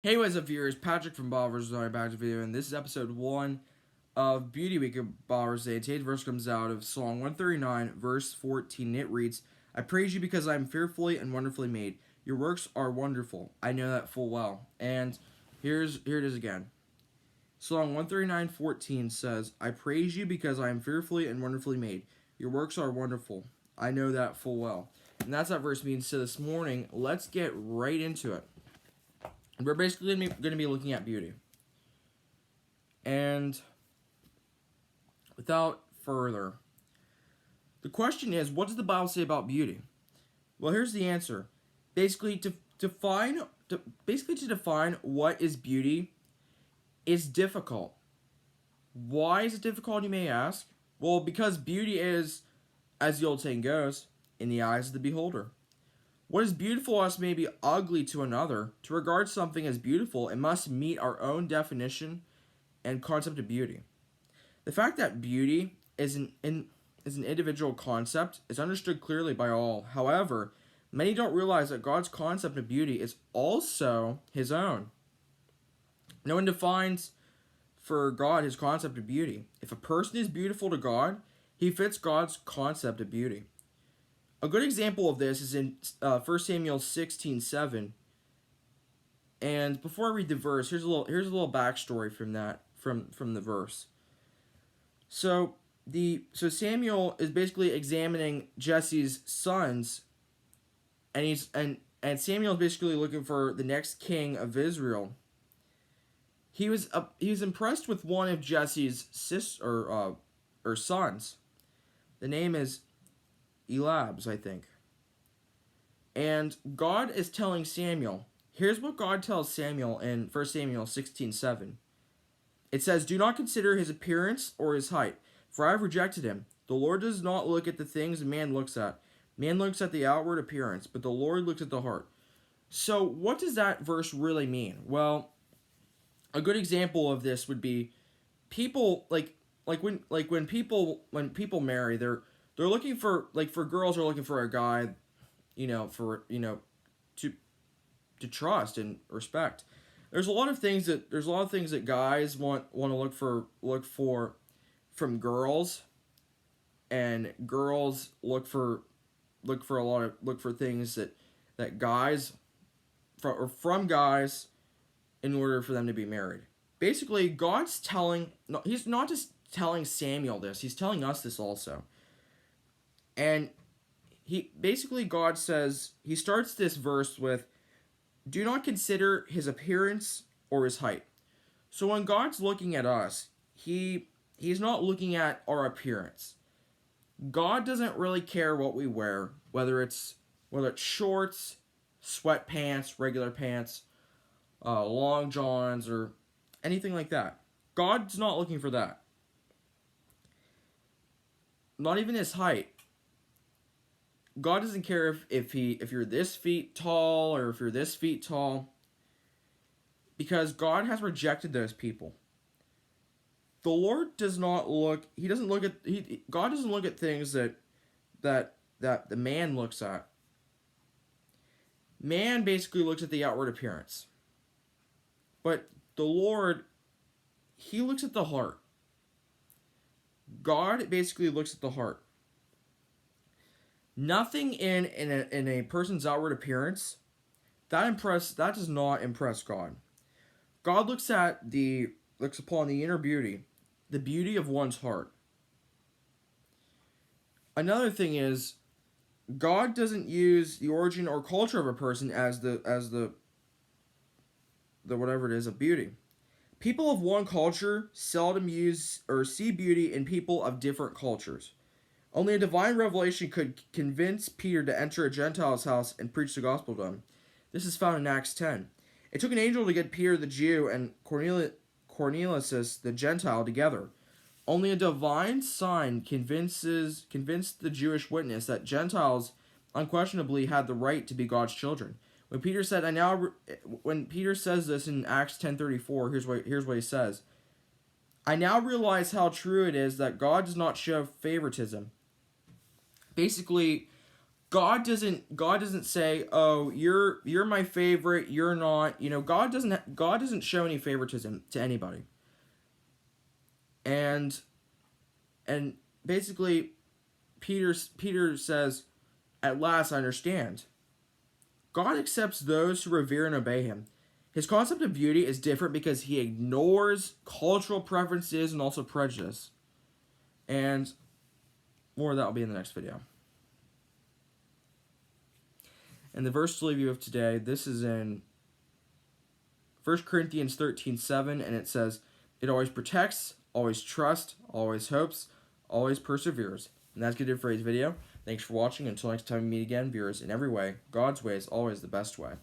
Hey, what's up, viewers? Patrick from Ball vs. Back to video, and this is episode 1 of Beauty Week of Ball vs. Today's verse comes out of Psalm 139, verse 14. It reads, I praise you because I am fearfully and wonderfully made. Your works are wonderful. I know that full well. And here it is again. Psalm 139:14 says, I praise you because I am fearfully and wonderfully made. Your works are wonderful. I know that full well. And that's what verse means. So this morning, let's get right into it. We're basically going to be looking at beauty. And without further, the question is, what does the Bible say about beauty? Well, here's the answer. Basically, to define what is beauty is difficult. Why is it difficult, you may ask? Well, because beauty is, as the old saying goes, in the eyes of the beholder. What is beautiful to us may be ugly to another. To regard something as beautiful, it must meet our own definition and concept of beauty. The fact that beauty is an individual concept is understood clearly by all. However, many don't realize that God's concept of beauty is also his own. No one defines for God his concept of beauty. If a person is beautiful to God, he fits God's concept of beauty. A good example of this is in 1 Samuel 16:7. And before I read the verse, here's a little backstory from the verse. So Samuel is basically examining Jesse's sons, and Samuel is basically looking for the next king of Israel. He was impressed with one of Jesse's sons. The name is Elabs, I think. And God is telling Samuel, here's what God tells Samuel in 1 Samuel 16:7. It says, do not consider his appearance or his height, for I have rejected him. The Lord does not look at the things man looks at. Man looks at the outward appearance, but the Lord looks at the heart. So what does that verse really mean? Well, a good example of this would be people when people marry, they're looking for, for girls are looking for a guy, to trust and respect. There's a lot of things that guys want to look for from girls, and girls look for things that guys from guys in order for them to be married. Basically, he's not just telling Samuel this, he's telling us this also. And God says, he starts this verse with, do not consider his appearance or his height. So when God's looking at us, he's not looking at our appearance. God doesn't really care what we wear, whether it's shorts, sweatpants, regular pants, long johns, or anything like that. God's not looking for that. Not even his height. God doesn't care if you're this feet tall or if you're this feet tall, because God has rejected those people. The Lord does not look. God doesn't look at things that the man looks at. Man basically looks at the outward appearance, but the Lord, he looks at the heart. God basically looks at the heart. Nothing in a person's outward appearance that does not impress God. God looks upon the inner beauty, the beauty of one's heart. Another thing is, God doesn't use the origin or culture of a person as the whatever it is of beauty. People of one culture seldom use or see beauty in people of different cultures. Only a divine revelation could convince Peter to enter a Gentile's house and preach the gospel to him. This is found in Acts 10. It took an angel to get Peter the Jew and Cornelius the Gentile together. Only a divine sign convinced the Jewish witness that Gentiles unquestionably had the right to be God's children. When Peter says this in Acts 10:34, here's what he says. I now realize how true it is that God does not show favoritism. Basically, God doesn't say, "Oh, you're my favorite, you're not." You know, God doesn't show any favoritism to anybody. And and basically Peter says, "At last I understand. God accepts those who revere and obey him. His concept of beauty is different because he ignores cultural preferences and also prejudice." And more of that will be in the next video. And the verse to leave you with today, this is in 1 Corinthians 13:7, and it says, "It always protects, always trusts, always hopes, always perseveres." And that's good for today's video. Thanks for watching. Until next time we meet again, viewers, in every way, God's way is always the best way.